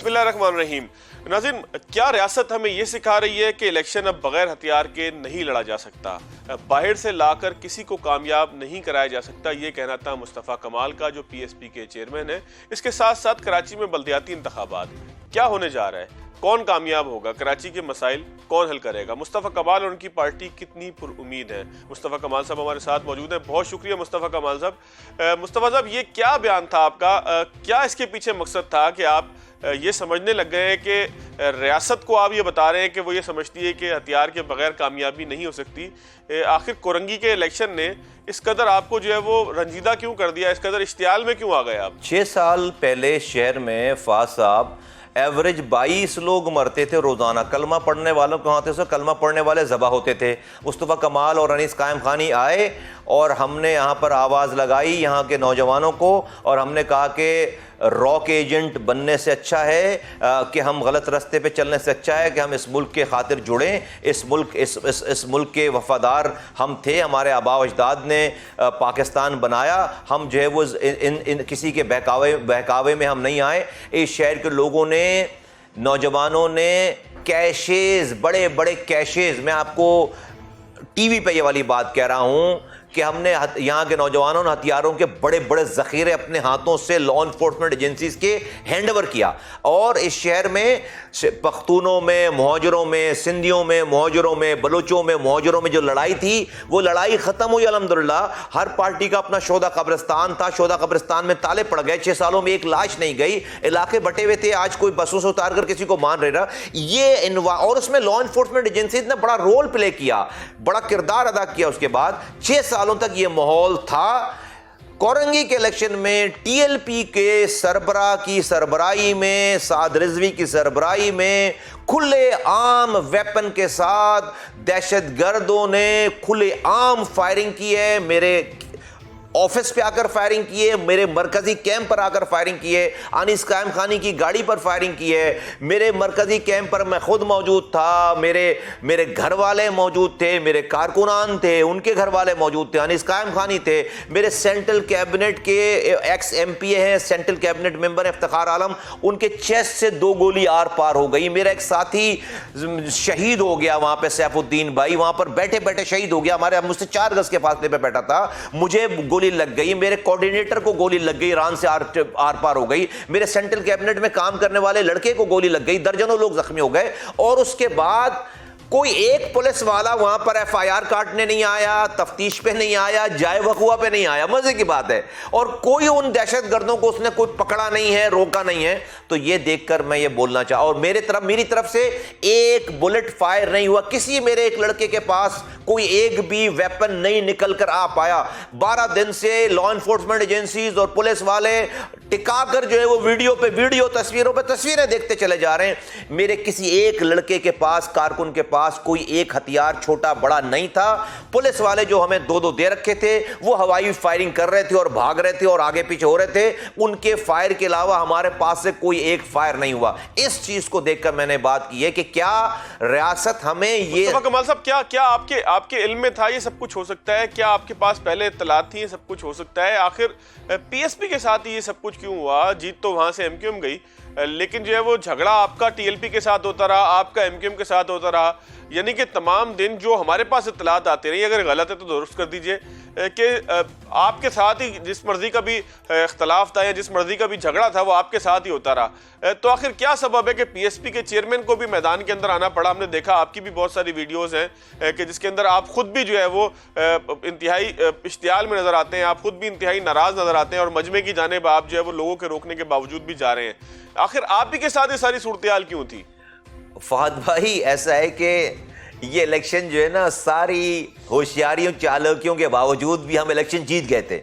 बिस्मिल्लाहिर्रहमानिर्रहीम। नाज़रीन, क्या रियासत हमें ये सिखा रही है कि इलेक्शन अब बगैर हथियार के नहीं लड़ा जा सकता, बाहर से लाकर किसी को कामयाब नहीं कराया जा सकता। ये कहना था मुस्तफ़ा कमाल का, जो पीएसपी के चेयरमैन है। इसके साथ साथ कराची में बल्दियाती इंतखाबात क्या होने जा रहा है, कौन कामयाब होगा, कराची के मसाइल कौन हल करेगा, मुस्तफ़ा कमाल और उनकी पार्टी कितनी पुरुमीद है। मुस्तफ़ा कमाल साहब हमारे साथ मौजूद हैं। बहुत शुक्रिया मुस्तफ़ा कमाल साहब। मुस्तफ़ा साहब, ये क्या बयान था आपका, क्या इसके पीछे मकसद था कि आप ये समझने लग गए हैं कि रियासत को आप ये बता रहे हैं कि वो ये समझती है कि हथियार के बगैर कामयाबी नहीं हो सकती। आखिर कोरंगी के इलेक्शन ने इस कदर आपको जो है वो रंजीदा क्यों कर दिया, इस कदर इश्तियाल में क्यों आ गए आप? 6 साल पहले शहर में फाज साहब एवरेज 22 लोग मरते थे रोज़ाना। कलमा पढ़ने वालों को आते थे, कलमा पढ़ने वाले ज़बा होते थे। मुस्तफ़ा कमाल और अनीस कायम खानी आए और हमने यहाँ पर आवाज़ लगाई यहाँ के नौजवानों को, और हमने कहा कि रॉक एजेंट बनने से अच्छा है कि हम गलत रास्ते पे चलने से अच्छा है कि हम इस मुल्क के खातिर जुड़ें। इस मुल्क के वफादार हम थे, हमारे आबा अजदाद ने पाकिस्तान बनाया। हम जो है वो इन किसी के बहकावे में हम नहीं आए। इस शहर के लोगों ने, नौजवानों ने कैशेज़, बड़े बड़े कैशेज़, मैं आपको टीवी पे ये वाली बात कह रहा हूँ कि हमने यहाँ के नौजवानों ने हथियारों के बड़े बड़े ज़ख़ीरे अपने हाथों से लॉ इन्फोर्समेंट एजेंसीज़ के हैंडओवर किया। और इस शहर में पख्तूनों में, मुहाजिरों में, सिंधियों में, मुहाजिरों में, बलोचों में, मुहाजिरों में जो लड़ाई थी, वो लड़ाई ख़त्म हुई अल्हम्दुलिल्लाह। हर पार्टी का अपना शोधा कब्रिस्तान था। शोधा कब्रिस्तान में ताले पड़ गए। 6 सालों में एक लाश नहीं गई। इलाके बटे हुए थे। आज कोई बसों से उतार कर किसी को मान रहा ये और उसमें लॉ इन्फोर्समेंट एजेंसीज ने बड़ा रोल प्ले किया, बड़ा किरदार अदा किया। उसके बाद 6 सालों तक ये माहौल था। कोरंगी के इलेक्शन में टीएलपी के सरबराह की सरबराही में, साद रिजवी की सरबराही में, खुले आम वेपन के साथ दहशतगर्दों ने खुले आम फायरिंग की है। मेरे ऑफिस पे आकर फायरिंग की है, मेरे मरकजी कैंप पर आकर फायरिंग की है, अनीस कायम खानी की गाड़ी पर फायरिंग की है। मेरे मरकजी कैंप पर मैं खुद मौजूद था, मेरे घर वाले मौजूद थे, मेरे कारकुनान थे, उनके घर वाले मौजूद थे, अनीस कायम खानी थे। मेरे सेंट्रल कैबिनेट के एक्स एमपी हैं, सेंट्रल कैबिनेट मेंबर इफ्तिखार आलम, उनके चेस्ट से 2 गोली आर पार हो गई। मेरा एक साथी शहीद हो गया वहां पर, सैफुद्दीन भाई, वहां पर बैठे बैठे शहीद हो गया। हमारे मुझसे 4 गज के फासले पर बैठा था, मुझे गोली लग गई। मेरे कोऑर्डिनेटर को गोली लग गई, ईरान से आर पार हो गई। मेरे सेंट्रल कैबिनेट में काम करने वाले लड़के को गोली लग गई। दर्जनों लोग जख्मी हो गए। और उसके बाद कोई एक पुलिस वाला वहां पर एफआईआर काटने नहीं आया, तफ्तीश पे नहीं आया, जाए वकुआ पे नहीं आया। मजे की बात है। और कोई उन दहशतगर्दों को उसने कोई पकड़ा नहीं है, रोका नहीं है। तो ये देखकर मैं ये बोलना चाहूँ, और मेरी तरफ से एक बुलेट फायर नहीं हुआ। किसी मेरे एक लड़के के पास कोई एक भी वेपन नहीं निकल कर आ पाया। 12 दिन से लॉ इन्फोर्समेंट एजेंसीज और पुलिस वाले टिकाकर जो है वो वीडियो तस्वीरों पे तस्वीरें देखते चले जा रहे हैं। मेरे किसी एक लड़के के पास, कारकुन के पास कोई एक हथियार छोटा बड़ा नहीं था। पुलिस वाले जो हमें 2-2 दे रखे थे, वो हवाई फायरिंग कर रहे थे और भाग रहे थे और आगे पीछे हो रहे थे। उनके फायर के अलावा हमारे पास से कोई एक फायर नहीं हुआ। इस चीज को देखकर मैंने बात की है कि क्या रियासत हमें ये... कमाल साहब, क्या आपके इल्म में था ये सब कुछ हो सकता है? क्या आपके पास पहले इत्तलात थी ये सब कुछ हो सकता है? आखिर पीएसपी के साथ ये सब कुछ क्यों हुआ? जीत तो वहां से एमक्यूएम गई, लेकिन जो है वो झगड़ा आपका टीएलपी के साथ होता रहा, आपका एमक्यूएम के साथ होता रहा। यानी कि तमाम दिन जो हमारे पास इत्तलात आते रही, अगर गलत है तो दुरुस्त कर दीजिए, कि आपके साथ ही जिस मर्जी का भी इख्तलाफ था या जिस मर्जी का भी झगड़ा था वो आपके साथ ही होता रहा। तो आखिर क्या सबब है कि पीएसपी के चेयरमैन को भी मैदान के अंदर आना पड़ा? हमने देखा, आपकी भी बहुत सारी वीडियोस हैं कि जिसके अंदर आप खुद भी जो है वो इंतहाई इश्तियाल में नजर आते हैं, आप खुद भी इंतहाई नाराज नजर आते हैं, और मजमे की जानिब आप जो है वो लोगों के रोकने के बावजूद भी जा रहे हैं। आखिर आप ही के साथ ये सारी सूरत हाल क्यों थी? फहद भाई, ऐसा है कि ये इलेक्शन जो है ना, सारी होशियारियों चालाकियों के बावजूद भी हम इलेक्शन जीत गए थे।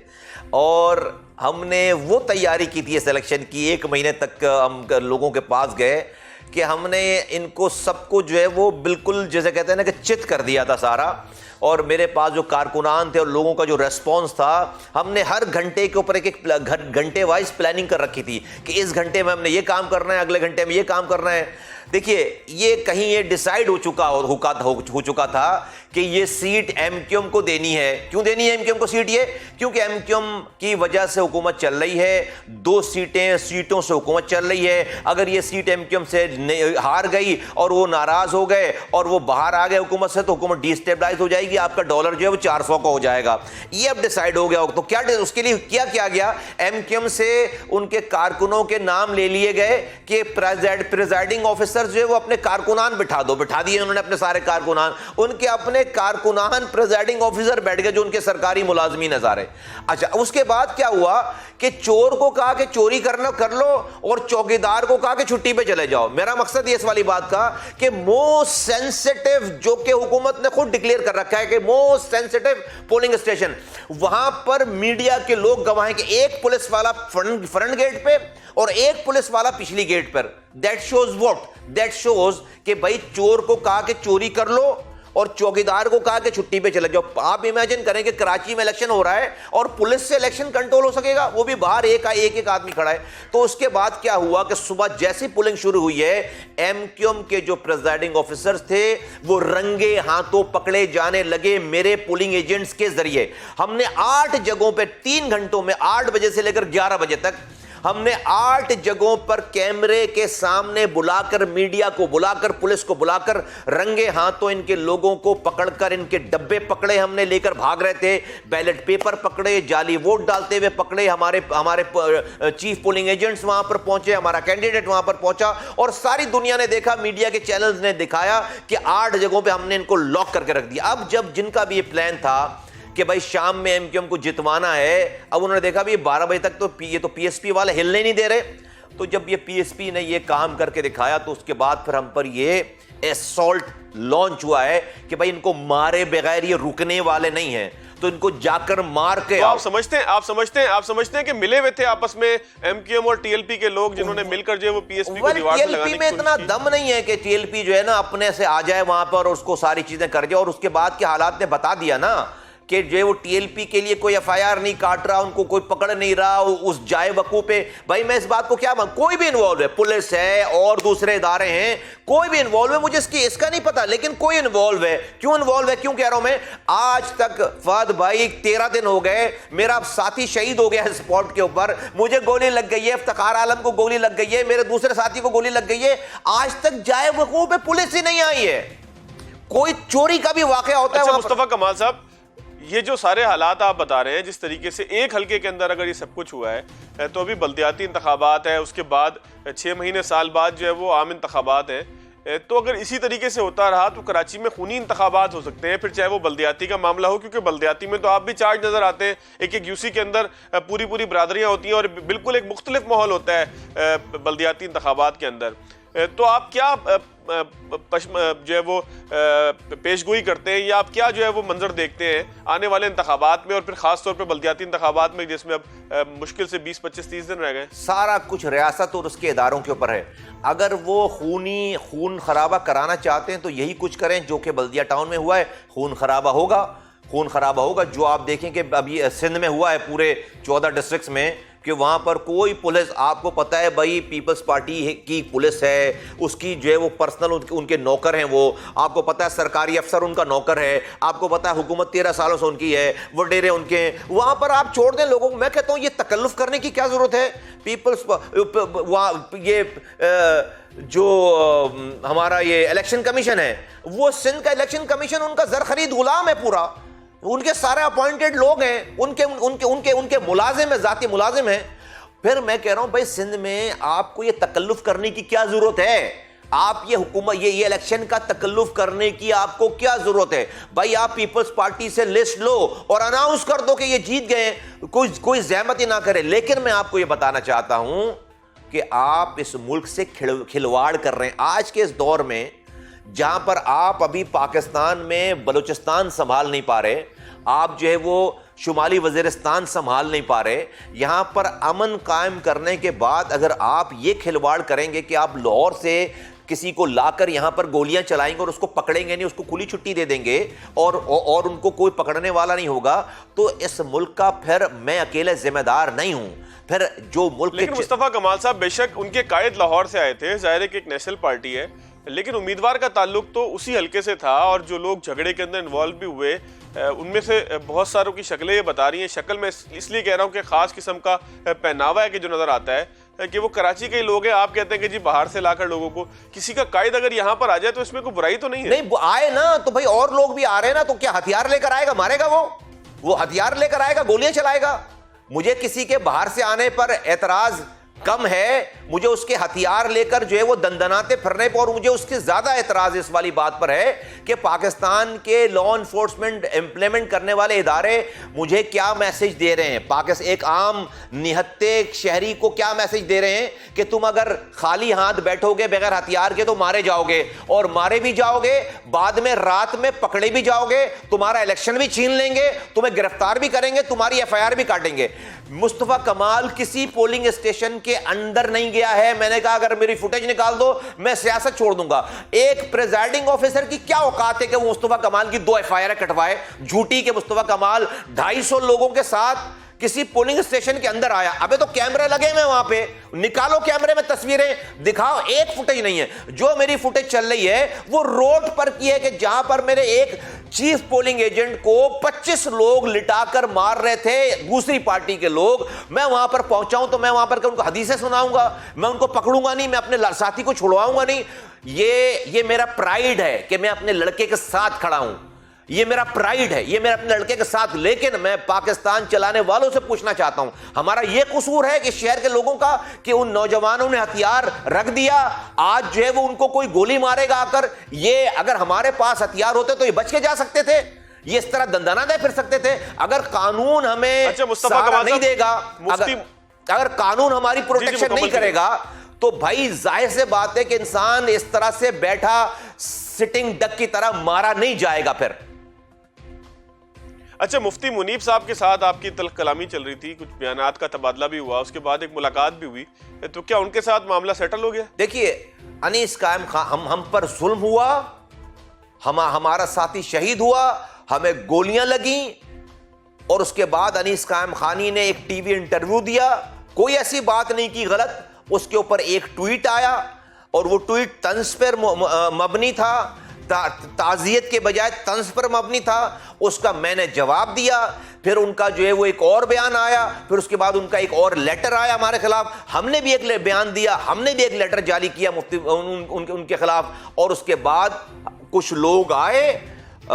और हमने वो तैयारी की थी इस इलेक्शन की, 1 महीने तक हम लोगों के पास गए कि हमने इनको सबको जो है वो बिल्कुल जैसे कहते हैं ना कि चित कर दिया था सारा। और मेरे पास जो कारकुनान थे और लोगों का जो रेस्पॉन्स था, हमने हर घंटे के ऊपर एक घंटे वाइज प्लानिंग कर रखी थी कि इस घंटे में हमने ये काम करना है, अगले घंटे में ये काम करना है। देखिए, ये कहीं ये डिसाइड हो चुका था कि ये सीट एमक्यूएम को देनी है। क्यों देनी है एमक्यूएम को सीट? ये क्योंकि एमक्यूएम की वजह से हुकूमत चल रही है, 2 सीटों से हुकूमत चल रही है। अगर ये सीट एमक्यूएम से हार गई और वो नाराज हो गए और वो बाहर आ गए हुकूमत से, तो हुकूमत डिस्टेबलाइज हो जाएगी, आपका डॉलर जो है वो 400 का हो जाएगा। ये अब डिसाइड हो गया। तो क्या उसके लिए क्या किया गया? एमक्यूएम से उनके कारकुनों के नाम ले लिए गए कि प्रेजाइडिंग ऑफिसर जो है वो अपने कारकुनान बिठा दिए उन्होंने, अपने सारे कारकुनान, उनके अपने कारकुनान प्रेजाइडिंग ऑफिसर बैठ गए जो उनके सरकारी मुलाजमीन नजारे। अच्छा, उसके बाद क्या हुआ कि चोर को कहा कि चोरी करना कर लो और चौकीदार को कहा कि छुट्टी पे चले जाओ। मेरा मकसद ये इस वाली बात का कि मोस्ट सेंसिटिव, जो कि हुकूमत ने खुद डिक्लेयर कर रखा है कि मोस्ट सेंसिटिव पोलिंग स्टेशन, वहां पर मीडिया के लोग गवाह हैं कि एक पुलिस वाला फ्रंट गेट पे और एक पुलिस वाला पिछली गेट पर। That shows what? That shows कि भाई चोर को कहा कि चोरी कर लो और चौकीदार को कहा कि छुट्टी पे चले जाओ। आप इमेजिन करें कि कराची में इलेक्शन हो रहा है और पुलिस से इलेक्शन कंट्रोल हो सकेगा? वो भी बाहर एक आदमी खड़ा है। तो उसके बाद क्या हुआ कि सुबह जैसी पुलिंग शुरू हुई है, एमक्यूएम के जो प्रेजाइडिंग ऑफिसर्स थे वो रंगे हाथों पकड़े जाने लगे मेरे पोलिंग एजेंट्स के जरिए। हमने 8 जगहों पे 3 घंटों में 8 बजे से लेकर 11 बजे तक हमने 8 जगहों पर कैमरे के सामने बुलाकर, मीडिया को बुलाकर, पुलिस को बुलाकर, रंगे हाथों इनके लोगों को पकड़कर, इनके डब्बे पकड़े, हमने लेकर भाग रहे थे, बैलेट पेपर पकड़े, जाली वोट डालते हुए पकड़े, हमारे चीफ पोलिंग एजेंट्स वहां पर पहुंचे, हमारा कैंडिडेट वहां पर पहुंचा और सारी दुनिया ने देखा, मीडिया के चैनल्स ने दिखाया कि 8 जगहों पर हमने इनको लॉक करके रख दिया। अब जब जिनका भी ये प्लान था कि भाई शाम में एमक्यूएम को जितवाना है, अब उन्होंने देखा भी 12 बजे तक तो ये तो पीएसपी वाले हिलने नहीं दे रहे। तो जब ये पीएसपी ने ये काम करके दिखाया तो उसके बाद फिर हम पर ये असॉल्ट लॉन्च हुआ है कि भाई इनको मारे बगैर ये रुकने वाले नहीं हैं, तो इनको जाकर मार के। तो आप समझते हैं कि मिले हुए थे आपस में एमक्यूएम और टीएलपी के लोग, जिन्होंने मिलकर जो है वो पीएसपी को दीवार पे लगाने की में इतना दम नहीं है कि टीएलपी जो है ना अपने से आ जाए वहां पर और उसको सारी चीजें कर जाए। और उसके बाद के हालात ने बता दिया ना कि जो वो टीएलपी के लिए कोई एफआईआर नहीं काट रहा, उनको कोई पकड़ नहीं रहा उस जाए वकू पे। भाई मैं इस बात को क्या कोई भी इन्वॉल्व है, पुलिस है और दूसरे इदारे हैं, कोई भी इन्वॉल्व है, मुझे इसका नहीं पता, लेकिन कोई इन्वॉल्व है। क्यों इन्वॉल्व है, क्यों कह रहा हूं मैं? आज तक फहद भाई 13 दिन हो गए, मेरा साथी शहीद हो गया है स्पॉट के ऊपर, मुझे गोली लग गई है, इफ्तिखार आलम को गोली लग गई है, मेरे दूसरे साथी को गोली लग गई है। आज तक जाए वकू पे पुलिस ही नहीं आई है। कोई चोरी का भी वाकया होता है। मुस्तफा कमाल साहब, ये जो सारे हालात आप बता रहे हैं, जिस तरीके से एक हल्के के अंदर अगर ये सब कुछ हुआ है, तो अभी बल्दियाती इंतखाबात है, उसके बाद 6 महीने साल बाद जो है वो आम इंतखाबात हैं, तो अगर इसी तरीके से होता रहा तो कराची में खूनी इंतखाबात हो सकते हैं, फिर चाहे वो बल्दियाती का मामला हो, क्योंकि बल्दियाती में तो आप भी चार्ज नजर आते हैं, एक यूसी के अंदर पूरी बरादरियां होती हैं और बिल्कुल एक मुख्तलिफ माहौल होता है बल्दियाती इंतखाबात के अंदर। तो आप क्या जो है वो पेशगोई करते हैं, या आप क्या जो है वो मंजर देखते हैं आने वाले इंतखाबात में, और फिर खास तौर पे बल्दियाती इंतखाबात में जिसमें अब मुश्किल से 20, 25, 30 दिन रह गए? सारा कुछ रियासत और उसके इदारों के ऊपर है। अगर वो खून खराबा कराना चाहते हैं तो यही कुछ करें जो कि बल्दिया टाउन में हुआ है। खून खराबा होगा जो आप देखें कि अभी सिंध में हुआ है, पूरे 14 डिस्ट्रिक्ट्स में, कि वहां पर कोई पुलिस, आपको पता है भाई पीपल्स पार्टी की पुलिस है, उसकी जो है वो पर्सनल उनके नौकर हैं, वो आपको पता है सरकारी अफसर उनका नौकर है, आपको पता है हुकूमत 13 सालों से उनकी है, वडेरे उनके, वहां पर आप छोड़ दें लोगों को। मैं कहता हूं ये तकल्लुफ करने की क्या जरूरत है? पीपल्स ये जो हमारा ये इलेक्शन कमीशन है, वो सिंध का इलेक्शन कमीशन उनका जर खरीद गुलाम है पूरा, उनके सारे अपॉइंटेड लोग हैं, उनके मुलाजिम है, जाती मुलाजिम है। फिर मैं कह रहा हूं भाई सिंध में आपको ये तकल्लुफ करने की क्या जरूरत है? आप ये हुकूमत ये इलेक्शन का तकल्लुफ करने की आपको क्या जरूरत है? भाई आप पीपल्स पार्टी से लिस्ट लो और अनाउंस कर दो कि ये जीत गए, कोई जहमत ही ना करे। लेकिन मैं आपको ये बताना चाहता हूं कि आप इस मुल्क से खिलवाड़ कर रहे हैं आज के इस दौर में, जहां पर आप अभी पाकिस्तान में बलूचिस्तान संभाल नहीं पा रहे, आप जो है वो शुमाली वजीरिस्तान संभाल नहीं पा रहे। यहां पर अमन कायम करने के बाद अगर आप ये खिलवाड़ करेंगे कि आप लाहौर से किसी को लाकर यहां पर गोलियां चलाएंगे और उसको पकड़ेंगे नहीं, उसको खुली छुट्टी दे देंगे और उनको कोई पकड़ने वाला नहीं होगा, तो इस मुल्क का फिर मैं अकेले जिम्मेदार नहीं हूं। फिर जो मुल्क लेकिन मुस्तफा कमाल साहब, बेशक उनके कायद लाहौर से आए थे, जाहिर है कि एक नेशनल पार्टी है, लेकिन उम्मीदवार का ताल्लुक तो उसी हलके से था, और जो लोग झगड़े के अंदर इन्वॉल्व भी हुए उनमें से बहुत सारों की शक्लें ये बता रही हैं। शक्ल में इसलिए कह रहा हूँ कि खास किस्म का पहनावा है कि जो नजर आता है कि वो कराची के ही लोग हैं। आप कहते हैं कि जी बाहर से लाकर लोगों को, किसी का कायद अगर यहाँ पर आ जाए तो इसमें कोई बुराई तो नहीं है? नहीं आए ना तो भाई और लोग भी आ रहे हैं ना, तो क्या हथियार लेकर आएगा, मारेगा वो हथियार लेकर आएगा, गोलियां चलाएगा? मुझे किसी के बाहर से आने पर एतराज कम है, मुझे उसके हथियार लेकर जो है वो दंदनाते फिरने पर, और मुझे उसके ज्यादा एतराज इस वाली बात पर है कि पाकिस्तान के लॉ एनफोर्समेंट इंप्लीमेंट करने वाले इदारे मुझे क्या मैसेज दे रहे हैं, पाकिस्तान एक आम निहत्ते शहरी को क्या मैसेज दे रहे हैं कि तुम अगर खाली हाथ बैठोगे बगैर हथियार के तो मारे जाओगे, और मारे भी जाओगे, बाद में रात में पकड़े भी जाओगे, तुम्हारा इलेक्शन भी छीन लेंगे, तुम्हें गिरफ्तार भी करेंगे, तुम्हारी FIR भी काटेंगे। मुस्तफा कमाल किसी पोलिंग स्टेशन के अंदर नहीं गया है। मैंने कहा अगर मेरी फुटेज निकाल दो मैं सियासत छोड़ दूंगा। एक प्रेजाइडिंग ऑफिसर की क्या औकात है कि वो मुस्तफा कमाल की 2 FIR कटवाए झूठी के मुस्तफा कमाल 250 लोगों के साथ किसी पोलिंग स्टेशन के अंदर आया? अबे तो कैमरे लगे हुए वहां पे, निकालो कैमरे में तस्वीरें दिखाओ। एक फुटेज नहीं है। जो मेरी फुटेज चल रही है वो रोड पर की है कि जहां पर मेरे एक चीफ पोलिंग एजेंट को 25 लोग लिटाकर मार रहे थे, दूसरी पार्टी के लोग। मैं वहां पर पहुंचा हूं तो मैं वहां पर उनको हदीसें सुनाऊंगा, मैं उनको पकड़ूंगा नहीं, मैं अपने साथी को छुड़वाऊंगा नहीं। ये मेरा प्राइड है कि मैं अपने लड़के के साथ खड़ा हूं, ये मेरा प्राइड है, ये मेरे अपने लड़के के साथ। लेकिन मैं पाकिस्तान चलाने वालों से पूछना चाहता हूं, हमारा ये कसूर है कि शहर के लोगों का कि उन नौजवानों ने हथियार रख दिया, आज जो है वो उनको कोई गोली मारेगा आकर। ये अगर हमारे पास हथियार होते तो ये बच के जा सकते थे, ये इस तरह दंदाना दे फिर सकते थे। अगर कानून हमें सहारा नहीं देगा, अगर कानून हमारी प्रोटेक्शन नहीं करेगा, तो भाई जाहिर से बात है कि इंसान इस तरह से बैठा सिटिंग डक की तरह मारा नहीं जाएगा फिर। अच्छा, मुफ्ती मुनीब साहब के साथ आपकी तल्ख कलामी चल रही थी, कुछ बयानात का तबादला भी हुआ, उसके बाद एक मुलाकात भी हुई, तो क्या उनके साथ मामला सेटल हो गया? देखिए, अनीस कायम खान हम पर जुल्म हुआ, हमारा साथी शहीद हुआ, हमें गोलियां लगी, और उसके बाद अनीस कायम खानी ने एक टीवी इंटरव्यू दिया, कोई ऐसी बात नहीं की गलत। उसके ऊपर एक ट्वीट आया और वो ट्वीट तंज पर मबनी था, ताजियत के बजाय तंज पर मबनी था। उसका मैंने जवाब दिया, फिर उनका जो है वो एक और बयान आया, फिर उसके बाद उनका एक और लेटर आया हमारे खिलाफ, हमने भी एक बयान दिया, हमने भी एक लेटर जारी किया मुफ्ती उनके खिलाफ। और उसके बाद कुछ लोग आए,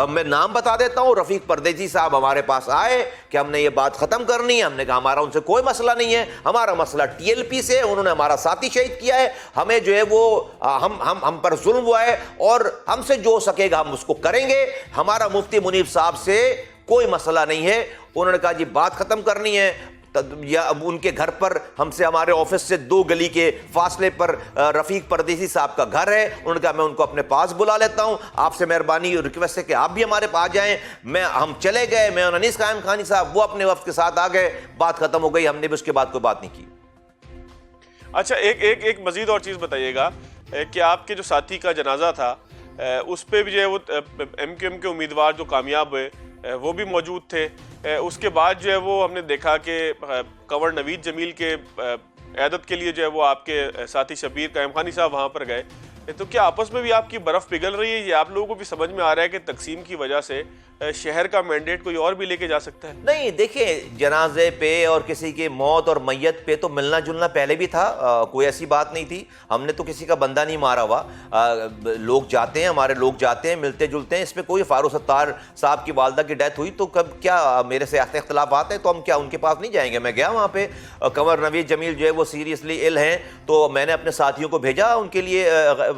मैं नाम बता देता हूं, रफीक परदेसी साहब हमारे पास आए कि हमने ये बात खत्म करनी है। हमने कहा हमारा उनसे कोई मसला नहीं है, हमारा मसला TLP से, उन्होंने हमारा साथी शहीद किया है, हमें जो है वो हम पर जुल्म हुआ है और हमसे जो हो सकेगा हम उसको करेंगे, हमारा मुफ्ती मुनीब साहब से कोई मसला नहीं है। उन्होंने कहा जी बात खत्म करनी है, या उनके घर पर हमसे, हमारे ऑफिस से 2 गली के फासले पर रफीक परदेसी साहब का घर है। उन्होंने कहा मैं उनको अपने पास बुला लेता हूं, आपसे मेहरबानी रिक्वेस्ट है कि आप भी हमारे पास जाएं। हम चले गए, मैं और अनीस कायम खानी साहब, वो अपने वफ्द के साथ आ गए, बात खत्म हो गई, हमने भी उसके बाद कोई बात नहीं की। अच्छा, एक मजीद और चीज़ बताइएगा कि आपके जो साथी का जनाजा था उस पर भी जो है वो MQM के उम्मीदवार जो कामयाब हुए वो भी मौजूद थे। उसके बाद जो है वो हमने देखा कि कंवर नवीद जमील के क़यादत के लिए जो है वो आपके साथी शबीर कायम खानी साहब वहाँ पर गए, तो क्या आपस में भी आपकी बर्फ़ पिघल रही है? ये आप लोगों को भी समझ में आ रहा है कि तकसीम की वजह से शहर का मैंडेट कोई और भी लेके जा सकता है? नहीं, देखिए, जनाजे पे और किसी की मौत और मैयत पे तो मिलना जुलना पहले भी था, कोई ऐसी बात नहीं थी। हमने तो किसी का बंदा नहीं मारा हुआ। लोग जाते हैं, हमारे लोग जाते हैं, मिलते जुलते हैं। इसमें कोई फारूक सत्तार साहब की वालदा की डेथ हुई तो कब क्या मेरे से इख्तलाफात है तो हम क्या उनके पास नहीं जाएंगे? मैं गया वहाँ पे, कंवर नवीद जमील जो है वो सीरियसली इल हैं, तो मैंने अपने साथियों को भेजा उनके लिए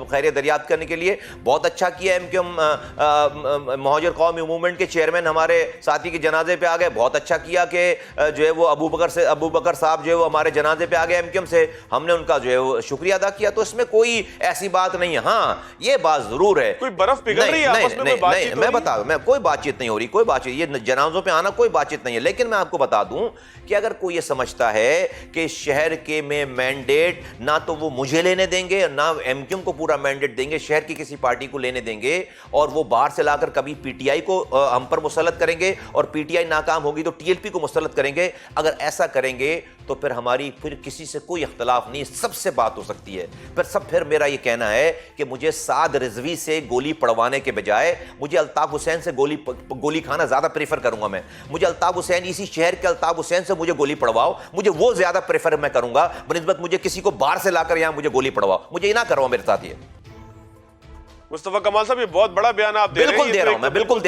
खैर दरियाफ्त करने के लिए। बहुत अच्छा किया MQM महाजर कौमी मूवमेंट मूवमेंट के चेयरमैन हमारे साथी के जनाजे पे आ गए, बहुत अच्छा किया कि जो है वो अबू बकर साहब जो है वो हमारे जनाजे पे आ गए एमक्यूएम से, हमने उनका जो है वो शुक्रिया अदा किया। तो इसमें कोई ऐसी बात नहीं है। हाँ, ये बात जरूर है, कोई बर्फ पिघल रही है आपस में, कोई बातचीत मैं बता, मैं कोई बातचीत नहीं हो रही, कोई बातचीत, ये जनाजों पे आना कोई बातचीत नहीं है। लेकिन मैं आपको बता दूं कि अगर कोई ये समझता है कि शहर के में मैंडेट ना तो वो मुझे लेने देंगे ना एमक्यूएम को पूरा मैंडेट देंगे, शहर की किसी पार्टी को लेने देंगे, और वो बाहर से लाकर कभी पीटीआई को हम पर मुसल्लत करेंगे और पीटीआई नाकाम होगी तो टीएलपी को मुसल्लत करेंगे, अगर ऐसा करेंगे तो फिर हमारी फिर किसी से कोई इख्तलाफ नहीं, सबसे बात हो सकती है। फिर मेरा ये कहना है कि मुझे साद रिजवी से गोली पड़वाने के बजाय मुझे अल्ताफ हुसैन से गोली खाना ज्यादा प्रेफर करूंगा। मैं मुझे अल्ताफ हुसैन, इसी शहर के अल्ताफ हुसैन से मुझे गोली पड़वाओ, मुझे वो ज्यादा प्रेफर मैं करूंगा बनिस्बत मुझे किसी को बाहर से लाकर यहां मुझे गोली पड़वाओ, मुझे ये ना करवाओ मेरे साथ। ये मुस्तफा कमाल साहब, ये बहुत बड़ा बयान आप दे रहे हैं। बिल्कुल दे रहा हूं मैं, बिल्कुल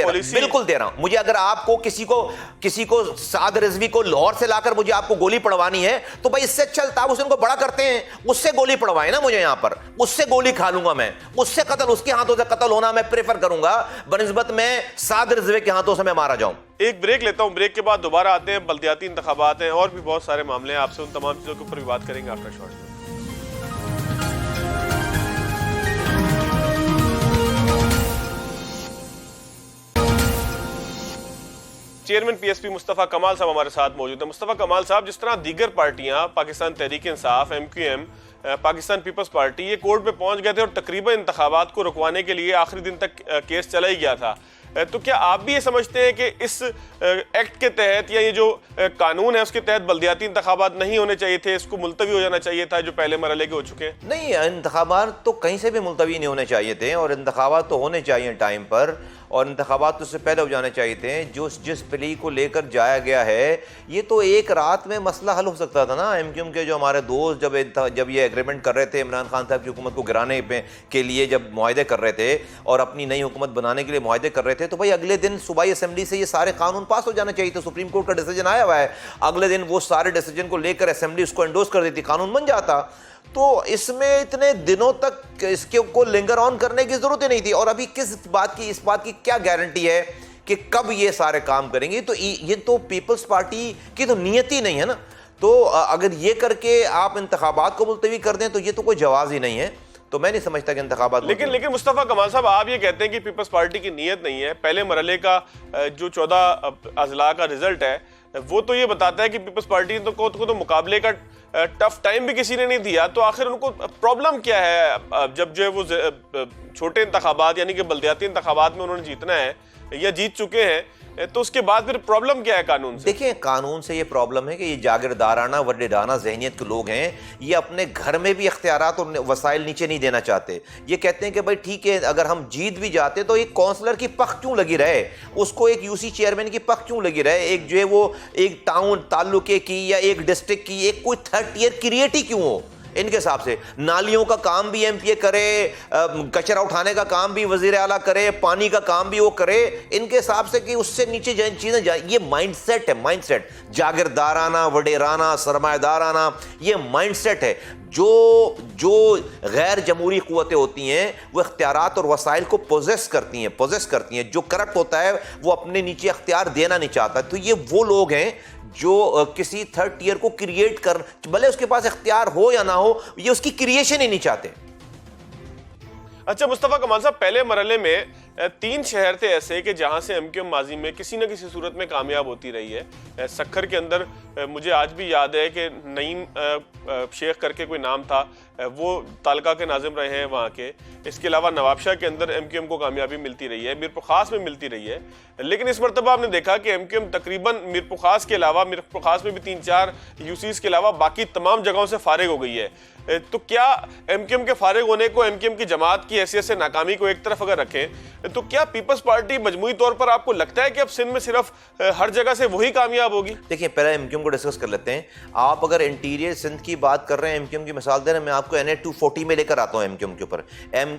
दे रहा हूं। मुझे अगर आपको किसी को साद रिजवी को लाहौर से लाकर मुझे आपको गोली पड़वानी है तो भाई इससे अच्छा अल्ताफ हुसैन को बड़ा करते हैं, उससे गोली पड़वाए ना मुझे, यहां पर उससे गोली खा लूंगा मैं, उससे कत्ल, उसके हाथों से कत्ल होना मैं प्रेफर करूंगा बनिस्बत में साद रिजवी के हाथों से मैं मारा जाऊं। एक ब्रेक लेता हूं, ब्रेक के बाद दोबारा आते हैं। बल्दियाती इंतखाबात हैं और भी बहुत सारे मामले हैं, आपसे उन तमाम चीजों के ऊपर भी बात करेंगे after short. Chairman PSP Mustafa कमाल साहब हमारे साथ मौजूद हैं। मुस्तफा कमाल साहब, जिस तरह दीगर पार्टियां, Pakistan Tehreek Insaf, MQM, Pakistan peoples party, ये कोर्ट पे पहुंच गए थे और तकरीबन इंतखाबात को रुकवाने के लिए आखिरी दिन तक केस चला ही गया था, तो क्या आप भी ये समझते हैं कि इस एक्ट के तहत या ये जो कानून है उसके तहत बल्दियाती इंतखाबात नहीं होने चाहिए थे, इसको मुलतवी हो जाना चाहिए था जो पहले मरहले के हो चुके हैं? नहीं, इंतखाबात तो कहीं से भी मुलतवी नहीं होने चाहिए थे, और इंतखाबात तो होने चाहिए टाइम पर, और इंतखाबात तो उससे पहले हो जाने चाहिए थे। जिस प्ली को लेकर जाया गया है, ये तो एक रात में मसला हल हो सकता था ना। एमक्यूएम के जो हमारे दोस्त जब ये एग्रीमेंट कर रहे थे इमरान खान साहब की हुकूमत को गिराने के लिए, जब मुआहदे कर रहे थे और अपनी नई हुकूमत बनाने के लिए मुआहदे कर रहे थे, तो भाई अगले दिन सूबाई असेंबली से ये सारे कानून पास हो जाना चाहिए। तो सुप्रीम कोर्ट का डिसीजन आया हुआ है, अगले दिन वो सारे डिसीजन को लेकर असेंबली उसको एंडोर्स कर देती, कानून बन जाता। तो इसमें इतने दिनों तक इसके को लिंगर ऑन करने की जरूरत ही नहीं थी। और अभी इस बात की क्या गारंटी है कि कब ये सारे काम करेंगे? तो ये तो पीपल्स पार्टी की तो नीयत ही नहीं है ना। तो अगर ये करके आप इंतखाबात को मुलतवी कर दें तो ये तो कोई जवाब ही नहीं है। तो मैं नहीं समझता कि इंतखाबात। लेकिन मुस्तफा कमाल साहब, आप ये कहते हैं कि पीपल्स पार्टी की नीयत नहीं है। पहले मरहले का जो 14 अजला का रिजल्ट है वो तो ये बताता है कि पीपल्स पार्टी को तो मुकाबले का टफ टाइम भी किसी ने नहीं दिया। तो आखिर उनको प्रॉब्लम क्या है जब जो है वो छोटे इंतखाबात यानी कि बल्दियाती इंतखाबात में उन्होंने जीतना है या जीत चुके हैं, तो उसके बाद फिर प्रॉब्लम क्या है कानून से? देखिए, कानून से ये प्रॉब्लम है कि ये जागीरदाराना वडेराना ज़हनियत के लोग हैं। ये अपने घर में भी इख्तियारात और वसाइल नीचे नहीं देना चाहते। ये कहते हैं कि भाई ठीक है, अगर हम जीत भी जाते तो एक काउंसलर की पख क्यों लगी रहे, उसको एक यूसी चेयरमैन की पख क्यों लगी रहे, एक जो है वो एक टाउन ताल्लुके की या एक डिस्ट्रिक्ट की एक कोई थर्ड टियर क्रिएट ही क्यों हो? इनके हिसाब से नालियों का काम भी एमपीए करे, कचरा उठाने का काम भी वजीर आला करे, पानी का काम भी वो करे, इनके हिसाब से कि उससे नीचे चीजें जाए। ये माइंडसेट है, माइंडसेट जागीरदाराना वडेराना सरमायादाराना, ये माइंडसेट है। जो गैर जमहूरी कुव्वतें होती हैं वो इख्तियारात और वसाइल को पोजेस करती हैं। जो करप्ट होता है वो अपने नीचे इख्तियार देना नहीं चाहता। तो ये वो लोग हैं जो किसी थर्ड टियर को क्रिएट कर, भले उसके पास इख्तियार हो या ना हो, ये उसकी क्रिएशन ही नहीं चाहते। अच्छा मुस्तफा कमाल साहब, पहले मरहले में 3 शहर थे ऐसे कि जहां से एमक्यूएम माजी में किसी न किसी सूरत में कामयाब होती रही है। सक्खर के अंदर मुझे आज भी याद है कि नईम शेख करके कोई नाम था, वो तालका के नाजिम रहे हैं वहाँ के। इसके अलावा नवाबशाह के अंदर एमक्यूएम को कामयाबी मिलती रही है, मीरपुर खास में मिलती रही है। लेकिन इस मरतबा आपने देखा कि एमक्यूएम तकरीबन मीरपुर खास के अलावा, मीरपुर खास में भी 3-4 यूसीज के अलावा बाकी तमाम जगहों से फारिग हो गई है। तो क्या एमक्यूएम के फारिग होने को, एमक्यूएम की जमात की हैसियत से नाकामी को एक तरफ अगर रखें, तो क्या पीपल्स पार्टी मजमूई तौर पर आपको लगता है कि अब सिंध में सिर्फ हर जगह से वही कामयाब होगी? देखिए, पहले एमक्यूएम को डिस्कस कर लेते हैं। आप अगर इंटीरियर सिंध की बात कर रहे हैं, एमक्यूएम की मिसाल दे रहे हैं, मैं आपको NH 240 में लेकर आता हूं। एमक्यूएम के ऊपर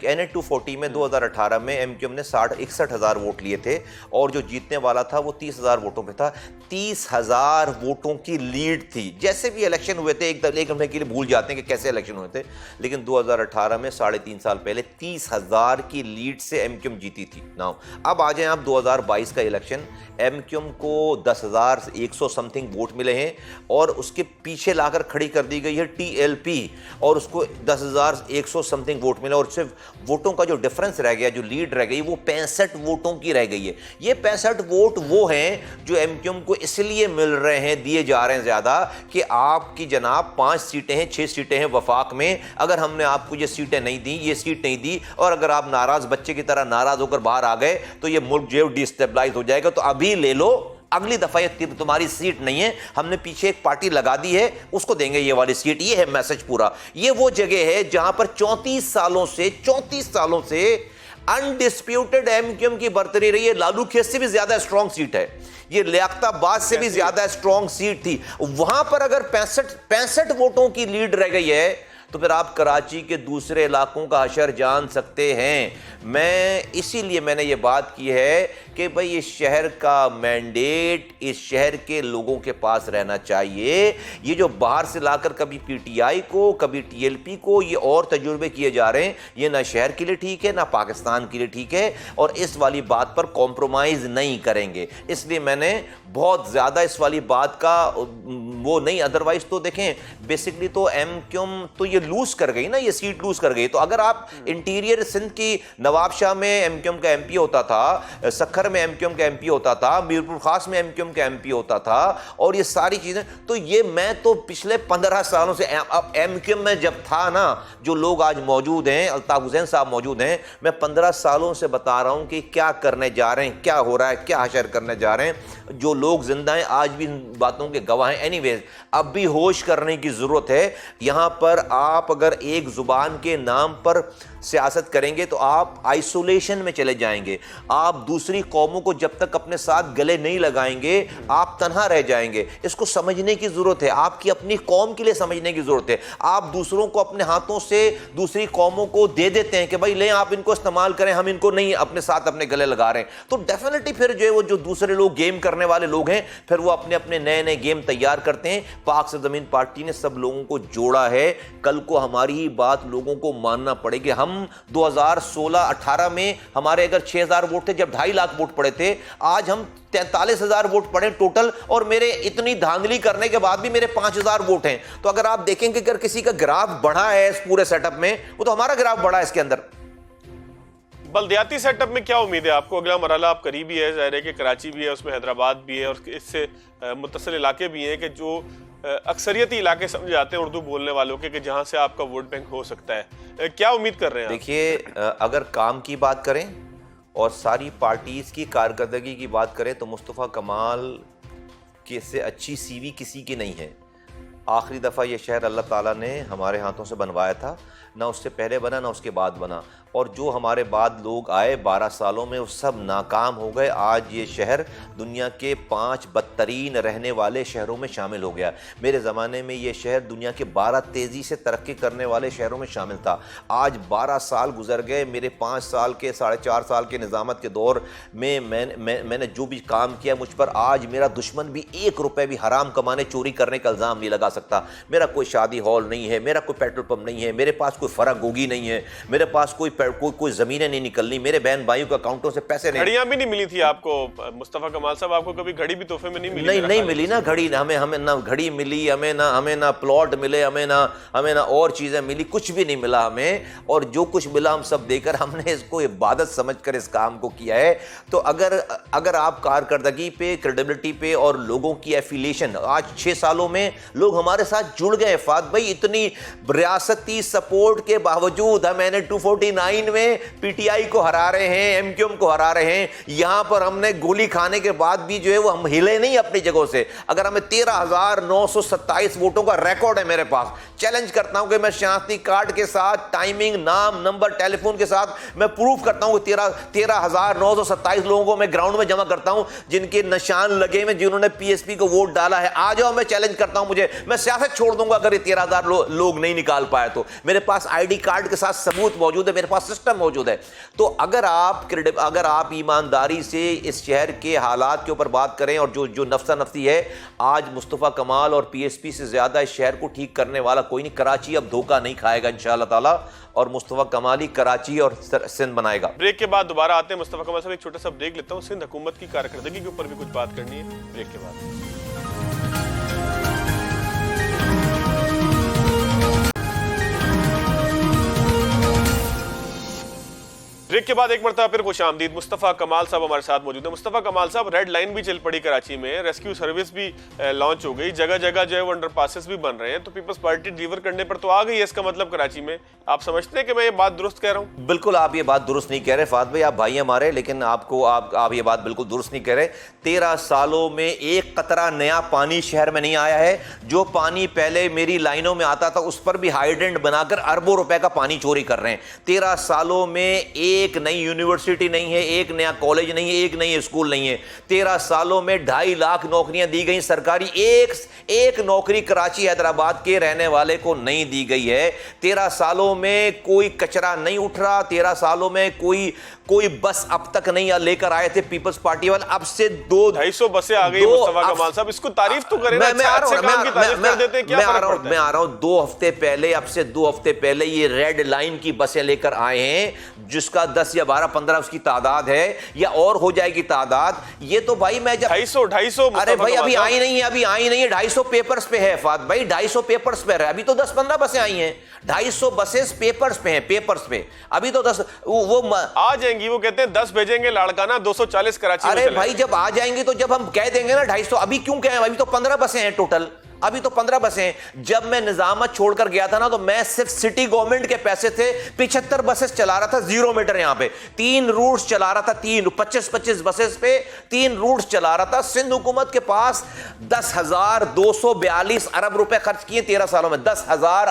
NH 240 में 2018 में एमक्यूएम ने 61,000 वोट लिए थे और जो जीतने वाला था वो 30,000 वोटों पे था। 30,000 वोटों की लीड थी। जैसे भी इलेक्शन हुए थे, एक घंटे के लिए भूल जाते हैं कि कैसे इलेक्शन हुए थे, लेकिन 2018 में 3.5 साल पहले 30,000 की लीड से एमक्यूएम जीती जीती थी। नाउ अब आ जाएं आप 2022 का इलेक्शन, एमक्यूएम को 10,100 समथिंग वोट मिले हैं और उसके पीछे लाकर खड़ी कर दी गई है टीएलपी और उसको 10,100 समथिंग वोट मिले और सिर्फ वोटों का जो डिफरेंस रह गया, जो लीड रह गई, वो 65 वोटों की रह गई है। ये 65 वोट वो हैं जो एमक्यूएम को इसलिए मिल रहे हैं, दिए जा रहे हैं ज्यादा, कि आपकी जनाब 5 सीटें हैं, 6 सीटें हैं वफाक में, अगर हमने आपको ये सीटें नहीं दी, ये सीट नहीं दी और अगर आप नाराज बच्चे की तरह नाराज होकर बाहर आ गए तो ये मुल्क जो डिस्टेबलाइज हो जाएगा। तो अभी ले लो, अगली दफा ये तुम्हारी सीट नहीं है, हमने पीछे एक पार्टी लगा दी है, उसको देंगे ये वाली सीट। ये है मैसेज पूरा। ये वो जगह है जहां पर 34 सालों से अनडिस्प्यूटेड एमक्यूएम की बरतरी रही है। लालू खेत से भी ज्यादा स्ट्रॉन्ग सीट है, ये लियाकताबाद से भी ज्यादा स्ट्रॉन्ग सीट थी। वहां पर अगर 65 वोटों की लीड रह गई है तो फिर आप कराची के दूसरे इलाकों का हशर जान सकते हैं। मैं इसीलिए मैंने ये बात की है कि भाई इस शहर का मैंडेट इस शहर के लोगों के पास रहना चाहिए। ये जो बाहर से लाकर कभी पीटीआई को, कभी टीएलपी को ये और तजुर्बे किए जा रहे हैं, ये ना शहर के लिए ठीक है, ना पाकिस्तान के लिए ठीक है और इस वाली बात पर कॉम्प्रोमाइज़ नहीं करेंगे। इसलिए मैंने बहुत ज़्यादा इस वाली बात का वो नहीं, अदरवाइज तो देखें बेसिकली तो एमक्यूएम तो ये लूज कर गई ना, ये सीट लूज कर गई। तो अगर आप इंटीरियर सिंध की नवाबशाह में एमक्यूएम का एमपी होता था, सखर में एमक्यूएम का एमपी होता था, मीरपुर खास में एमक्यूएम का एमपी होता था और ये सारी चीजें, तो ये मैं तो पिछले 15 सालों से अब एमक्यूएम में जब था ना, जो लोग आज मौजूद हैं, अल्ताफ हुसैन साहब मौजूद हैं, मैं 15 सालों से बता रहा हूं कि क्या करने जा रहे हैं, क्या हो रहा है, क्या हशर करने जा रहे हैं। जो लोग जिंदा हैं आज भी इन बातों के गवाह हैं। एनीवेज, अब भी होश करने की जरूरत है। यहां पर आप अगर एक जुबान के नाम पर सियासत करेंगे तो आप आइसोलेशन में चले जाएंगे। आप दूसरी कौमों को जब तक अपने साथ गले नहीं लगाएंगे आप तन्हा रह जाएंगे। इसको समझने की जरूरत है, आपकी अपनी कौम के लिए समझने की जरूरत है। आप दूसरों को अपने हाथों से दूसरी कौमों को दे देते हैं कि भाई ले आप इनको इस्तेमाल करें, हम इनको नहीं अपने साथ अपने गले लगा रहे हैं। तो डेफिनेटली फिर जो है वो जो दूसरे लोग गेम करने वाले लोग हैं, फिर वो अपने अपने नए नए गेम तैयार करते हैं। पाक से जमीन पार्टी ने सब लोगों को जोड़ा है। कल को हमारी ही बात लोगों को मानना पड़ेगी। हम 2016-18 में हमारे अगर 6,000 वोट थे, जब 2.5 लाख वोट पड़े थे, आज हम 43,000 वोट पड़े टोटल और मेरे इतनी धांधली करने के बाद भी मेरे 5,000 वोट हैं। तो अगर आप देखेंगे अगर किसी का ग्राफ बढ़ा है इस पूरे सेटअप में, वो तो हमारा ग्राफ बढ़ा है इसके अंदर। बल्दियाती सेटअप में क्या उम्मीद है आपको? अगला मरहला आप करीबी है, ज़ाहिर है कि कराची भी है, उसमें हैदराबाद भी है और इससे मुत्तसिल इलाके भी हैं कि जो अक्सरियती इलाके समझे जाते हैं उर्दू बोलने वालों के, कि जहां से आपका वोट बैंक हो सकता है। क्या उम्मीद कर रहे हैं? देखिए, अगर काम की बात करें और सारी पार्टीज की कारकर्दगी की बात करें तो मुस्तफ़ा कमाल के से अच्छी सीवी किसी की नहीं है। आखिरी दफ़ा ये शहर अल्लाह ताला ने हमारे हाथों से बनवाया था, ना उससे पहले बना ना उसके बाद बना, और जो हमारे बाद लोग आए 12 सालों में वो सब नाकाम हो गए। आज ये शहर दुनिया के 5 बदतरीन रहने वाले शहरों में शामिल हो गया। मेरे ज़माने में ये शहर दुनिया के 12 तेज़ी से तरक्की करने वाले शहरों में शामिल था। आज 12 साल गुजर गए। मेरे 5 साल के 4.5 साल के निज़ामत के दौर में मैंने जो भी काम किया, मुझ पर आज मेरा दुश्मन भी 1 रुपये भी हराम कमाने चोरी करने का इल्ज़ाम नहीं लगा सकता। मेरा कोई शादी हॉल नहीं है, मेरा कोई पेट्रोल पंप नहीं है, मेरे पास कोई फ़र्क गोगी नहीं है, मेरे पास कोई जमीनें नहीं निकलनी, मेरे बहन भाइयों के अकाउंटों से पैसे नहीं। घड़ियां भी नहीं मिली थी आपको मुस्तफा कमाल साहब? आपको कभी घड़ी भी तोहफे में नहीं मिली? नहीं मिली ना घड़ी। हमें ना घड़ी मिली, हमें ना प्लॉट मिले, हमें ना और चीजें मिली, कुछ भी नहीं मिला हमें। और जो कुछ मिला हम सब देकर हमने इसको इबादत समझकर इस काम को किया है। तो अगर आप कारकर्दगी पे, क्रेडिबिलिटी पे और लोगों की एफिलिएशन, आज 6 सालों में लोग हमारे साथ जुड़ गए। फात भाई, इतनी रियासती सपोर्ट के बावजूद हम NA-249 में पीटीआई को हरा रहे हैं, एमक्यूएम को हरा रहे हैं। यहां पर हमने गोली खाने के बाद भी जो है वो हम हिले नहीं अपनी जगहों से। अगर हमें 13,927 वोटों का रिकॉर्ड है मेरे पास, चैलेंज करता हूं कि मैं शनाख्ती कार्ड के साथ, टाइमिंग, नाम, नंबर, टेलीफोन के साथ मैं प्रूफ करता हूं कि 13,927 लोगों को मैं ग्राउंड में जमा करता हूं जिनके निशान लगे हुए, जिन्होंने पीएसपी को वोट डाला है। आ जाओ, मैं चैलेंज करता हूं, मैं सियासत छोड़ दूंगा अगर ये 13,000 लोग नहीं निकाल पाए तो। मेरे पास आईडी कार्ड के साथ सबूत मौजूद है, मेरे पास पास सिस्टम मौजूद है। तो अगर आप ईमानदारी से इस शहर के हालात के ऊपर बात करें और जो नफ्सा नफ्सी है, आज मुस्तफ़ा कमाल और पीएसपी से ज़्यादा इस शहर को ठीक करने वाला कोई नहीं। कराची अब धोखा नहीं खाएगा इंशाअल्लाह ताला, और मुस्तफ़ा कमाल ही कराची और सिंध बनाएगा। ब्रेक के बाद दोबारा आते हैं मुस्तफ़ा कमाल साहब, एक छोटा सा ब्रेक लेता हूँ, सिंध हुकूमत की कारकर्दगी के ऊपर भी कुछ बात करनी है, ब्रेक के बाद। ब्रेक के बाद एक मरतबा फिर खुश आमदीद। मुस्तफ़ा कमाल साहब हमारे साथ मौजूद है। मुस्तफ़ा कमाल साहब, रेड लाइन भी चल पड़ी कराची में, रेस्क्यू सर्विस भी लॉन्च हो गई, जगह जगह जो है वो अंडरपासेस भी बन रहे हैं, तो पीपल्स पार्टी डिलीवर करने पर तो आ गई है इसका मतलब कराची में। आप समझते हैं कि मैं ये बात दुरुस्त कह रहा हूँ? बिल्कुल आप ये बात दुरुस्त नहीं कह रहे फात भाई, आप भाई हमारे, लेकिन आप ये बात बिल्कुल दुरुस्त नहीं कह रहे। 13 सालों में एक कतरा नया पानी शहर में नहीं आया है। जो पानी पहले मेरी लाइनों में आता था उस पर भी हाइड्रेंट बनाकर अरबों रुपए का पानी चोरी कर रहे हैं। 13 सालों में एक नई यूनिवर्सिटी नहीं है, एक नया कॉलेज नहीं है, एक नई स्कूल नहीं है। 13 सालों में 2.5 लाख नौकरियां दी गई सरकारी, एक नौकरी कराची हैदराबाद के रहने वाले को नहीं दी गई है। 13 सालों में कोई कचरा नहीं उठ रहा। 13 सालों में कोई बस अब तक नहीं लेकर आए थे पीपल्स पार्टी वाले। अब से 250 बसें आ गई मुस्तफ़ा कमाल साहब, इसको तारीफ तो करें ना, मैं आ रहा हूं 2 हफ्ते पहले, अब से 2 हफ्ते पहले ये रेड लाइन की बसें लेकर आए हैं, जिसका 10 या 12 15 उसकी तादाद है, या और हो जाएगी तादाद। ये तो भाई मैं जब 250 अरे भाई अभी आई नहीं है 250 पेपर्स पे है फात भाई, 250 पेपर्स पे है, अभी तो 10-15 बसें आई हैं। 250 बसेस पेपर्स पे हैं, पेपर्स पे अभी तो 10 वो आ जाएंगी। वो कहते हैं 10 भेजेंगे लाड़काना, 240 कराची में। अरे भाई जब आ जाएंगी तो जब हम कह देंगे ना 250, अभी क्यों कहें, अभी तो 15 बसें हैं टोटल, अभी तो 15 बसें हैं। जब मैं निजामत छोड़कर गया था ना, तो मैं सिर्फ सिटी गवर्नमेंट के पैसे से 75 बसेस चला रहा था, 0 मीटर यहां पे 3 रूट्स चला रहा था, 25 बसेस पे 3 रूट्स चला रहा था। सिंध हुकूमत के पास 10,242 अरब रुपए खर्च किए 13 सालों में, 10,000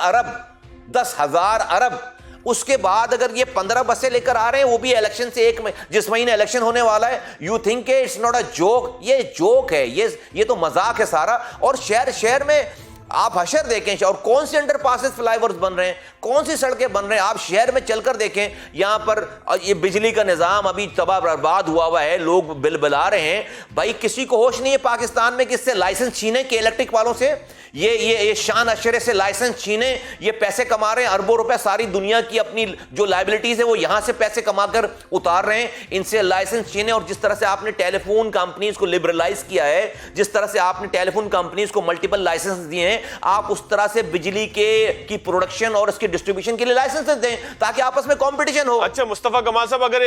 अरब। उसके बाद अगर ये 15 बसें लेकर आ रहे हैं, वो भी इलेक्शन से जिस महीने इलेक्शन होने वाला है, you think it's not a joke? ये जोक है, ये तो मजाक है सारा। और शहर में आप हशर देखें, और कौन से अंडरपासेस फ्लाईओवर्स बन रहे हैं, कौन सी सड़कें बन रहे हैं, आप शहर में चलकर देखें। यहां पर ये बिजली का निजाम अभी तबाह बर्बाद हुआ है, लोग बिल बिला रहे हैं। भाई किसी को होश नहीं है पाकिस्तान में कि इससे लाइसेंस छीने के इलेक्ट्रिक वालों से, ये शान अशरे से लाइसेंस छीने, ये पैसे कमा रहे हैं अरबों रुपए। सारी दुनिया की अपनी जो लायबिलिटीज है वो यहां से पैसे कमाकर उतार रहे हैं, इनसे लाइसेंस छीने। और जिस तरह से आपने टेलीफोन कंपनीज को लिबरलाइज किया है, जिस तरह से आपने टेलीफोन कंपनीज को मल्टीपल लाइसेंस दिए हैं, आप उस तरह से बिजली की प्रोडक्शन और इसके डिस्ट्रीब्यूशन के लिए लाइसेंस दें, ताकि आपस में कंपटीशन हो। अच्छा मुस्तफ़ा कमाल साहब, अगर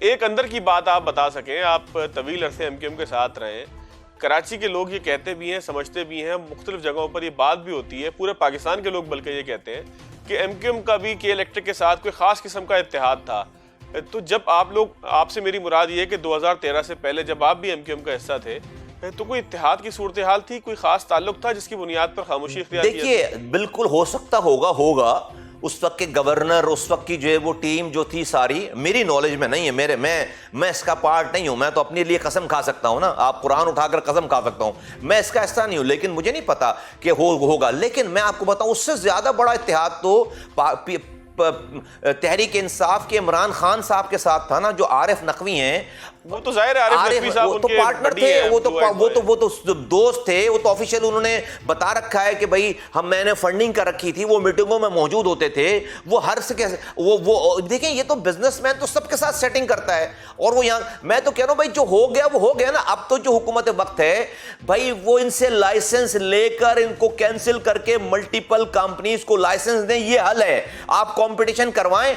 एक अंदर की बात आप बता सकें, आप तवील अरसे एमक्यूएम के साथ रहे, कराची के लोग ये कहते भी हैं, समझते भी हैं, मुख्तलिफ जगहों पर ये बात भी होती है, पूरे पाकिस्तान के लोग बल्कि ये कहते हैं कि एमक्यूएम का भी के इलेक्ट्रिक के साथ कोई खास किस्म का इत्तेहाद था। तो जब आपसे मेरी मुराद ये है कि 2013 से पहले जब आप भी एमक्यूएम का हिस्सा थे, तो कोई इत्तेहाद की सूरत हाल थी, कोई खास ताल्लुक था जिसकी बुनियाद पर खामोशी इख्तियार की? देखिए बिल्कुल हो सकता होगा उस वक्त के गवर्नर, उस वक्त की जो है वो टीम जो थी सारी, मेरी नॉलेज में नहीं है, मैं इसका पार्ट नहीं हूं। मैं तो अपने लिए कसम खा सकता हूं ना, आप कुरान उठाकर कसम खा सकता हूं, मैं इसका हिस्सा नहीं हूं, लेकिन मुझे नहीं पता कि होगा। लेकिन मैं आपको बताऊं, उससे ज्यादा बड़ा इत्तेहाद तो तहरीक इंसाफ के इमरान खान साहब के साथ था ना, जो आरिफ नकवी हैं। वो तो जाहिर है आरिफ नकवी साहब तो पार्टनर थे, वो तो दोस्त थे, वो तो ऑफिशियल उन्होंने बता रखा है कि भाई मैंने फंडिंग कर रखी थी, वो मीटिंगों में मौजूद होते थे। वो हर से वो देखें, ये तो बिजनेसमैन तो सबके साथ सेटिंग करता है। और वो यहाँ मैं तो कह रहा हूं भाई, जो हो गया वो हो गया ना। अब तो जो हुकूमत वक्त है भाई, वो इनसे लाइसेंस लेकर इनको कैंसिल करके मल्टीपल कंपनीज को लाइसेंस दें, ये हल है। आप कंपटीशन करवाएं,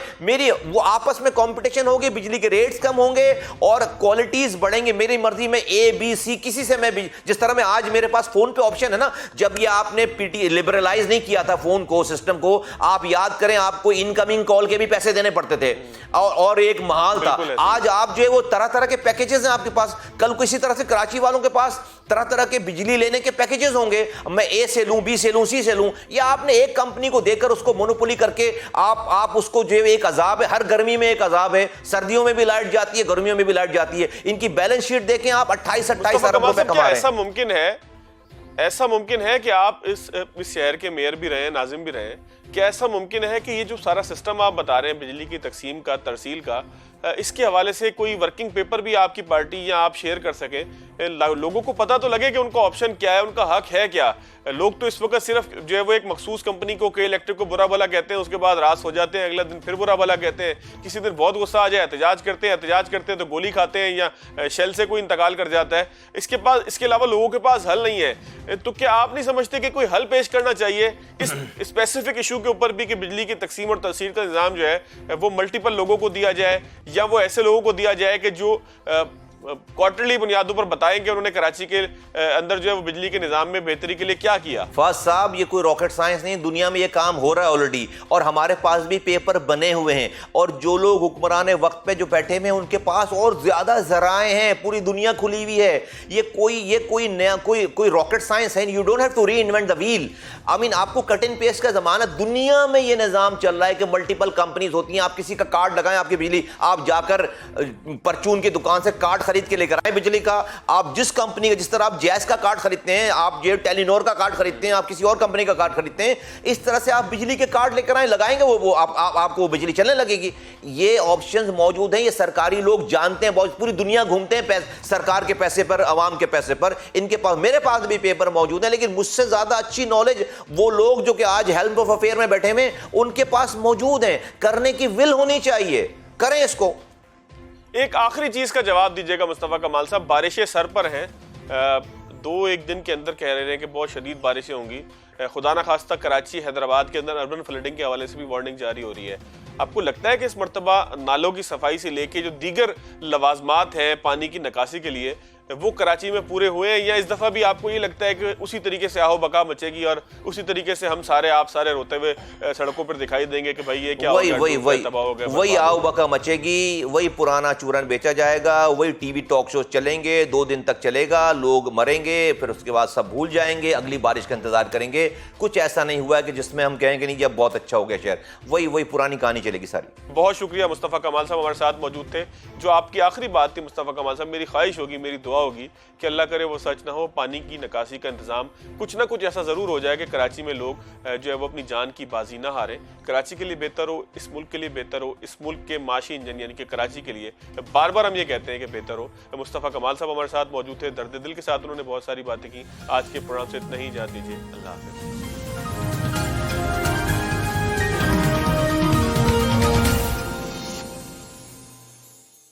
वो आपस में कंपटीशन होगी, बिजली के रेट्स कम होंगे और क्वालिटीज बढ़ेंगे। मेरी मर्जी में ABC किसी से मैं भी, जिस तरह में आज मेरे पास फोन पे ऑप्शन है ना, जब ये आपने पीटी लिबरलाइज नहीं किया था फोन को, सिस्टम को, आप याद करें, आपको इनकमिंग कॉल के भी पैसे देने पड़ते थे और एक महाल था। आज आप जो है वो तरह तरह के पैकेजेस हैं आपके पास। कल को इसी तरह से कराची वालों के पास तरह तरह के बिजली लेने के पैकेजेस होंगे, मैं A से लूं, B से लूं, C से लूं। या आपने एक कंपनी को देकर उसको मोनोपोली करके आप उसको जो एक अजाब है, हर गर्मी में एक अजाब है, सर्दियों में भी लाइट जाती है, गर्मियों में भी लाइट जाती है। इनकी बैलेंस शीट देखें आप, 28 अरब रुपए कमा रहे हैं। ऐसा मुमकिन है कि आप इस शहर के मेयर भी रहे, नाजिम भी रहे, क्या ऐसा मुमकिन है कि ये जो सारा सिस्टम आप बता रहे हैं बिजली की तकसीम का, तरसील का, इसके हवाले से कोई वर्किंग पेपर भी आपकी पार्टी या आप शेयर कर सकें, लोगों को पता तो लगे कि उनका ऑप्शन क्या है, उनका हक है क्या। लोग तो इस वक्त सिर्फ जो है वो एक मखसूस कंपनी को, के इलेक्ट्रिक को बुरा भला कहते हैं, उसके बाद रास हो जाते हैं, अगला दिन फिर बुरा भला कहते हैं, किसी दिन बहुत गुस्सा आ जाए एहतजाज करते हैं तो गोली खाते हैं या शेल से कोई इंतकाल कर जाता है। इसके अलावा लोगों के पास हल नहीं है। तो क्या आप नहीं समझते कि कोई हल पेश करना चाहिए इस स्पेसिफिक इशू के ऊपर भी कि बिजली की तकसीम और तरसील का निज़ाम जो है वो मल्टीपल लोगों को दिया जाए, या वो ऐसे लोगों को दिया जाए कि जो क्वार्टरली बुनियादों पर बताएं कि उन्होंने कराची के अंदर जो है वो बिजली के निजाम में बेहतरी के लिए क्या किया। फाज साहब, ये कोई रॉकेट साइंस नहीं, दुनिया में ये काम हो रहा है ऑलरेडी, और हमारे पास भी पेपर बने हुए हैं, और जो लोग हुक्मरान वक्त पे जो बैठे हुए हैं उनके पास और ज्यादा जराए हैं, पूरी दुनिया खुली हुई है। ये कोई नया कोई रॉकेट साइंस है। You don't have to reinvent the wheel. I mean, आपको कट एंड पेस्ट का जमाना, दुनिया में ये निजाम चल रहा है कि मल्टीपल कंपनीज होती हैं, आप किसी का कार्ड लगाएं, आपकी बिजली, आप जाकर परचून की दुकान से कार्ड खरीद के लेकर आए बिजली का, आप जिस कंपनी का, जिस तरह आप जैस का कार्ड खरीदते हैं, आप ये टेलीनॉर का कार्ड खरीदते हैं, आप किसी और कंपनी का कार्ड खरीदते हैं, इस तरह से आप बिजली के कार्ड लेकर आए, लगाएंगे, वो आपको बिजली चलने लगेगी। ये ऑप्शंस मौजूद हैं, ये सरकारी लोग जानते हैं, पूरी दुनिया घूमते हैं सरकार के पैसे पर, अवाम के पैसे पर। इनके पास, मेरे पास भी पेपर मौजूद है, लेकिन मुझसे ज्यादा अच्छी नॉलेज वो लोग जो कि आज हेल्म ऑफ अफेयर में बैठे हुए उनके पास मौजूद है। करने की विल होनी चाहिए, करें इसको। एक आखिरी चीज का जवाब दीजिएगा मुस्तफा कमाल साहब, बारिशें सर पर हैं, 2-1 दिन के अंदर कह रहे हैं कि बहुत शदीद बारिशें होंगी, खुदा न खास्ता कराची, हैदराबाद के अंदर अर्बन फ्लडिंग के हवाले से भी वार्निंग जारी हो रही है। आपको लगता है कि इस मरतबा नालों की सफाई से लेके जो दीगर लवाजमात हैं पानी की निकासी के लिए, वो कराची में पूरे हुए हैं, या इस दफा भी आपको ये लगता है कि उसी तरीके से आओ बका मचेगी और उसी तरीके से हम सारे आप सारे रोते हुए सड़कों पर दिखाई देंगे कि भाई ये क्या वही आओ बका मचेगी, वही पुराना चूरन बेचा जाएगा, वही टीवी टॉक शो चलेंगे, 2 दिन तक चलेगा, लोग मरेंगे, फिर उसके बाद सब भूल जाएंगे, अगली बारिश का इंतजार करेंगे। कुछ ऐसा नहीं हुआ है कि जिसमें हम कहेंगे नहीं अब बहुत अच्छा हो गया शहर, वही पुरानी कहानी चलेगी सारी। बहुत शुक्रिया मुस्तफा कमाल साहब हमारे साथ मौजूद थे। जो आपकी आखिरी बात थी मुस्तफा कमाल साहब, मेरी ख्वाहिश होगी, मेरी दुआ होगी कि अल्लाह करे वो सच ना हो, पानी की निकासी का इंतजाम कुछ ना कुछ ऐसा जरूर हो जाए कि कराची में लोग जो है वो अपनी जान की बाजी ना हारें। कराची के लिए बेहतर हो, इस मुल्क के लिए बेहतर हो, इस मुल्क के माशी इंजन यानी कि कराची के लिए बार बार हम ये कहते हैं कि बेहतर हो। मुस्तफा कमाल साहब हमारे साथ मौजूद थे, दर्द दिल के साथ उन्होंने बहुत सारी बातें की। आज के प्रोग्राम से इतना ही, इजाज़त दीजिए, अल्लाह हाफ़िज़।